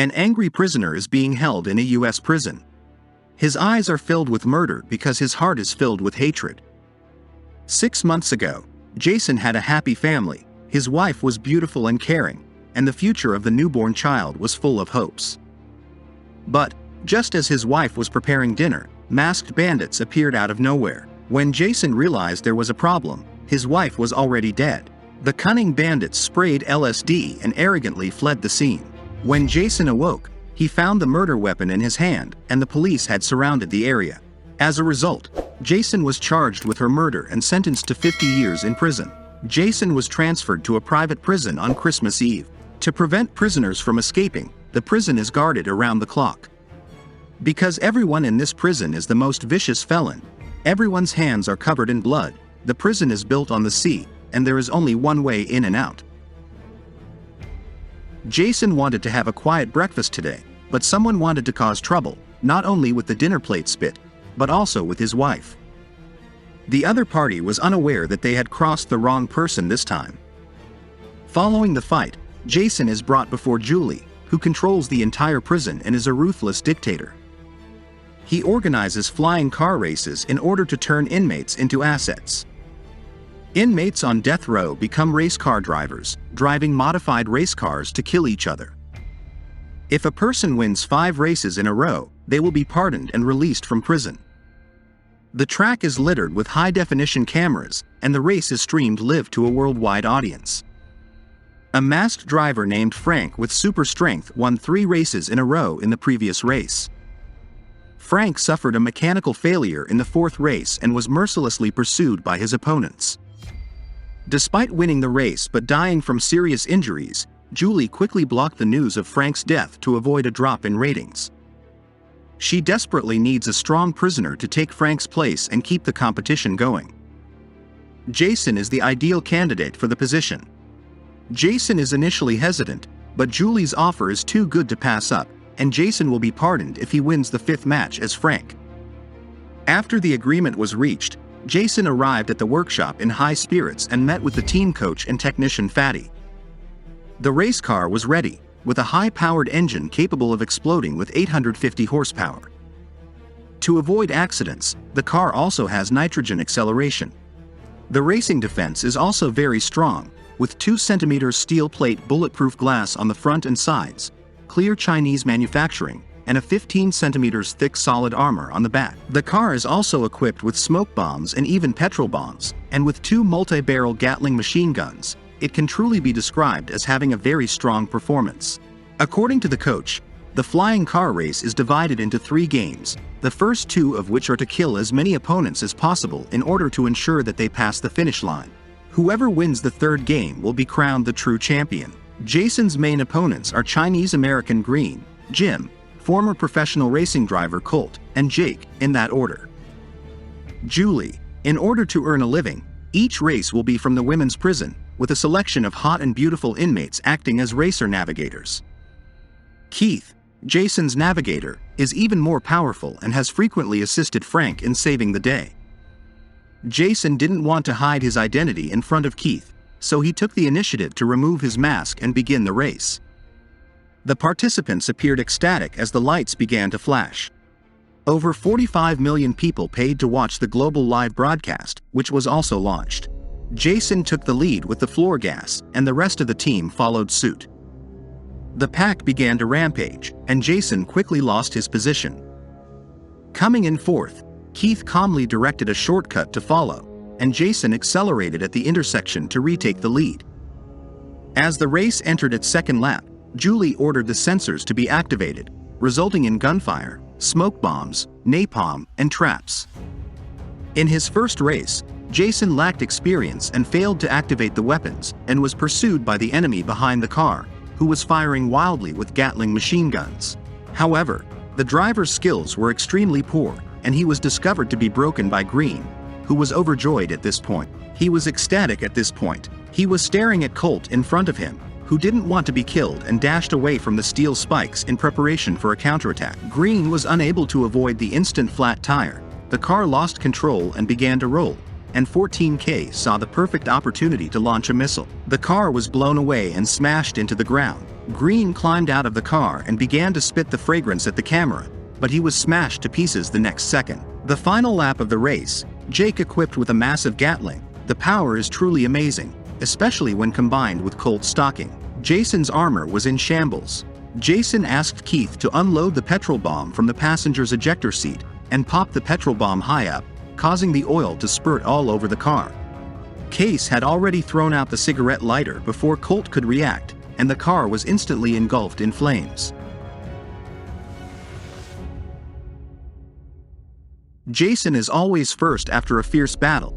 An angry prisoner is being held in a U.S. prison. His eyes are filled with murder because his heart is filled with hatred. 6 months ago, Jason had a happy family, his wife was beautiful and caring, and the future of the newborn child was full of hopes. But, just as his wife was preparing dinner, masked bandits appeared out of nowhere. When Jason realized there was a problem, his wife was already dead. The cunning bandits sprayed LSD and arrogantly fled the scene. When Jason awoke, he found the murder weapon in his hand, and the police had surrounded the area. As a result, Jason was charged with her murder and sentenced to 50 years in prison. Jason was transferred to a private prison on Christmas Eve. To prevent prisoners from escaping, the prison is guarded around the clock. Because everyone in this prison is the most vicious felon, everyone's hands are covered in blood, the prison is built on the sea, and there is only one way in and out. Jason wanted to have a quiet breakfast today, but someone wanted to cause trouble, not only with the dinner plate spit, but also with his wife. The other party was unaware that they had crossed the wrong person this time. Following the fight, Jason is brought before Julie, who controls the entire prison and is a ruthless dictator. He organizes flying car races in order to turn inmates into assets. Inmates on death row become race car drivers, driving modified race cars to kill each other. If a person wins 5 races in a row, they will be pardoned and released from prison. The track is littered with high-definition cameras, and the race is streamed live to a worldwide audience. A masked driver named Frank with super strength won 3 races in a row in the previous race. Frank suffered a mechanical failure in the 4th race and was mercilessly pursued by his opponents. Despite winning the race but dying from serious injuries, Julie quickly blocked the news of Frank's death to avoid a drop in ratings. She desperately needs a strong prisoner to take Frank's place and keep the competition going. Jason is the ideal candidate for the position. Jason is initially hesitant, but Julie's offer is too good to pass up, and Jason will be pardoned if he wins the 5th match as Frank. After the agreement was reached, Jason arrived at the workshop in high spirits and met with the team coach and technician Fatty. The race car was ready, with a high-powered engine capable of exploding with 850 horsepower. To avoid accidents, the car also has nitrogen acceleration. The racing defense is also very strong, with 2 cm steel plate bulletproof glass on the front and sides, clear Chinese manufacturing, and a 15 cm thick solid armor on the back. The car is also equipped with smoke bombs and even petrol bombs, and with 2 multi-barrel Gatling machine guns. It can truly be described as having a very strong performance. According to the coach, the flying car race is divided into 3 games, the first 2 of which are to kill as many opponents as possible in order to ensure that they pass the finish line. Whoever wins the 3rd game will be crowned the true champion. Jason's main opponents are Chinese-American Green, Jim, former professional racing driver Colt, and Jake, in that order. Julie, in order to earn a living, each race will be from the women's prison, with a selection of hot and beautiful inmates acting as racer navigators. Keith, Jason's navigator, is even more powerful and has frequently assisted Frank in saving the day. Jason didn't want to hide his identity in front of Keith, so he took the initiative to remove his mask and begin the race. The participants appeared ecstatic as the lights began to flash. Over 45 million people paid to watch the global live broadcast, which was also launched. Jason took the lead with the floor gas, and the rest of the team followed suit. The pack began to rampage, and Jason quickly lost his position. Coming in 4th, Keith calmly directed a shortcut to follow, and Jason accelerated at the intersection to retake the lead. As the race entered its 2nd lap, Julie ordered the sensors to be activated, resulting in gunfire, smoke bombs, napalm, and traps. In his first race, Jason lacked experience and failed to activate the weapons and was pursued by the enemy behind the car, who was firing wildly with Gatling machine guns. However, the driver's skills were extremely poor, and he was discovered to be broken by Green, who was overjoyed at this point. He was ecstatic at this point. He was staring at Colt in front of him, who didn't want to be killed and dashed away from the steel spikes in preparation for a counterattack. Green was unable to avoid the instant flat tire. The car lost control and began to roll, and 14K saw the perfect opportunity to launch a missile. The car was blown away and smashed into the ground, Green climbed out of the car and began to spit the fragrance at the camera, but he was smashed to pieces the next second. The final lap of the race, Jake equipped with a massive Gatling. The power is truly amazing, especially when combined with Colt's stocking. Jason's armor was in shambles. Jason asked Keith to unload the petrol bomb from the passenger's ejector seat and pop the petrol bomb high up, causing the oil to spurt all over the car. Case had already thrown out the cigarette lighter before Colt could react, and the car was instantly engulfed in flames. Jason is always first after a fierce battle,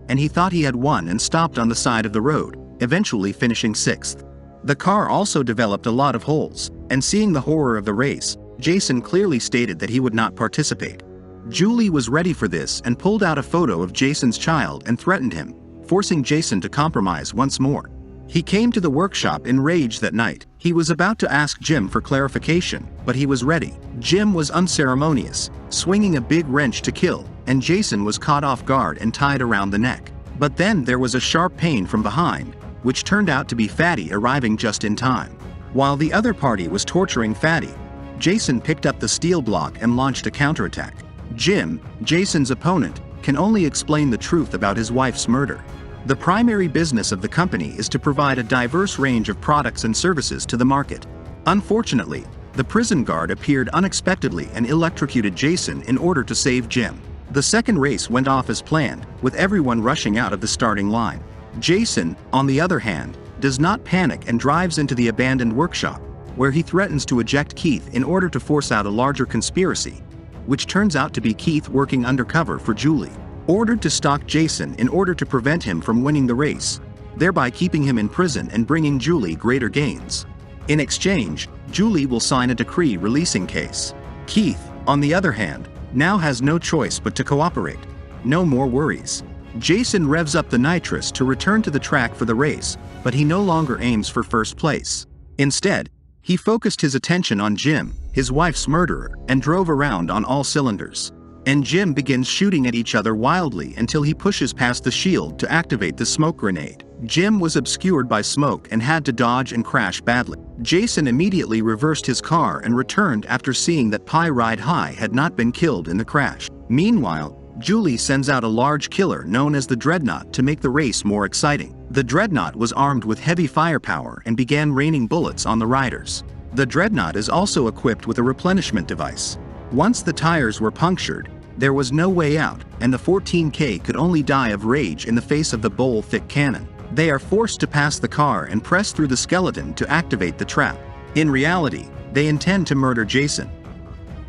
and he thought he had won and stopped on the side of the road, eventually finishing sixth. The car also developed a lot of holes, and seeing the horror of the race, Jason clearly stated that he would not participate. Julie was ready for this and pulled out a photo of Jason's child and threatened him, forcing Jason to compromise once more. He came to the workshop in rage that night. He was about to ask Jim for clarification, but he was ready. Jim was unceremonious, swinging a big wrench to kill, and Jason was caught off guard and tied around the neck. But then there was a sharp pain from behind, which turned out to be Fatty arriving just in time. While the other party was torturing Fatty, Jason picked up the steel block and launched a counterattack. Jim, Jason's opponent, can only explain the truth about his wife's murder. The primary business of the company is to provide a diverse range of products and services to the market. Unfortunately, the prison guard appeared unexpectedly and electrocuted Jason in order to save Jim. The second race went off as planned, with everyone rushing out of the starting line. Jason, on the other hand, does not panic and drives into the abandoned workshop, where he threatens to eject Keith in order to force out a larger conspiracy, which turns out to be Keith working undercover for Julie, ordered to stalk Jason in order to prevent him from winning the race, thereby keeping him in prison and bringing Julie greater gains. In exchange, Julie will sign a decree releasing Case. Keith, on the other hand, now has no choice but to cooperate. No more worries. Jason revs up the nitrous to return to the track for the race, but he no longer aims for first place. Instead, he focused his attention on Jim, his wife's murderer, and drove around on all cylinders. And Jim begins shooting at each other wildly until he pushes past the shield to activate the smoke grenade. Jim was obscured by smoke and had to dodge and crash badly. Jason immediately reversed his car and returned after seeing that Pie Ride High had not been killed in the crash. Meanwhile, Julie sends out a large killer known as the Dreadnought to make the race more exciting. The Dreadnought was armed with heavy firepower and began raining bullets on the riders. The Dreadnought is also equipped with a replenishment device. Once the tires were punctured, there was no way out, and the 14K could only die of rage in the face of the bowl-thick cannon. They are forced to pass the car and press through the skeleton to activate the trap. In reality, they intend to murder Jason.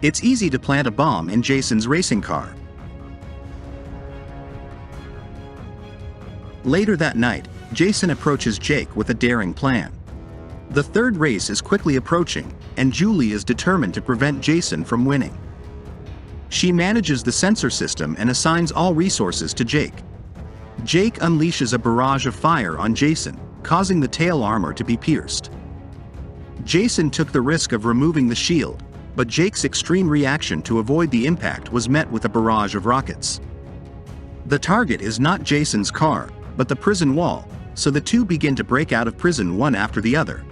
It's easy to plant a bomb in Jason's racing car. Later that night, Jason approaches Jake with a daring plan. The third race is quickly approaching, and Julie is determined to prevent Jason from winning. She manages the sensor system and assigns all resources to Jake. Jake unleashes a barrage of fire on Jason, causing the tail armor to be pierced. Jason took the risk of removing the shield, but Jake's extreme reaction to avoid the impact was met with a barrage of rockets. The target is not Jason's car, but the prison wall, so the two begin to break out of prison one after the other.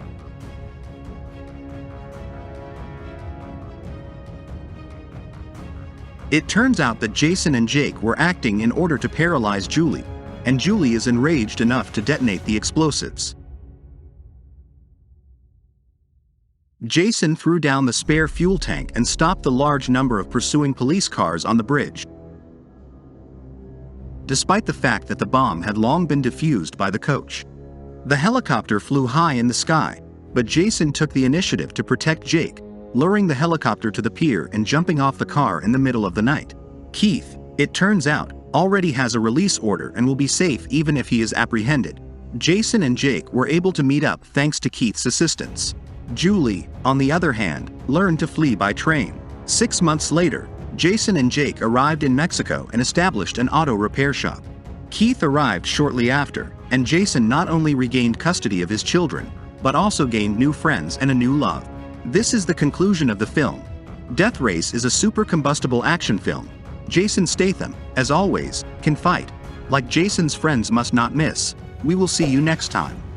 It turns out that Jason and Jake were acting in order to paralyze Julie, and Julie is enraged enough to detonate the explosives. Jason threw down the spare fuel tank and stopped the large number of pursuing police cars on the bridge, despite the fact that the bomb had long been defused by the coach. The helicopter flew high in the sky, but Jason took the initiative to protect Jake, luring the helicopter to the pier and jumping off the car in the middle of the night. Keith, it turns out, already has a release order and will be safe even if he is apprehended. Jason and Jake were able to meet up thanks to Keith's assistance. Julie, on the other hand, learned to flee by train. 6 months later, Jason and Jake arrived in Mexico and established an auto repair shop. Keith arrived shortly after, and Jason not only regained custody of his children, but also gained new friends and a new love. This is the conclusion of the film. Death Race is a super combustible action film. Jason Statham, as always, can fight. Like Jason's friends must not miss. We will see you next time.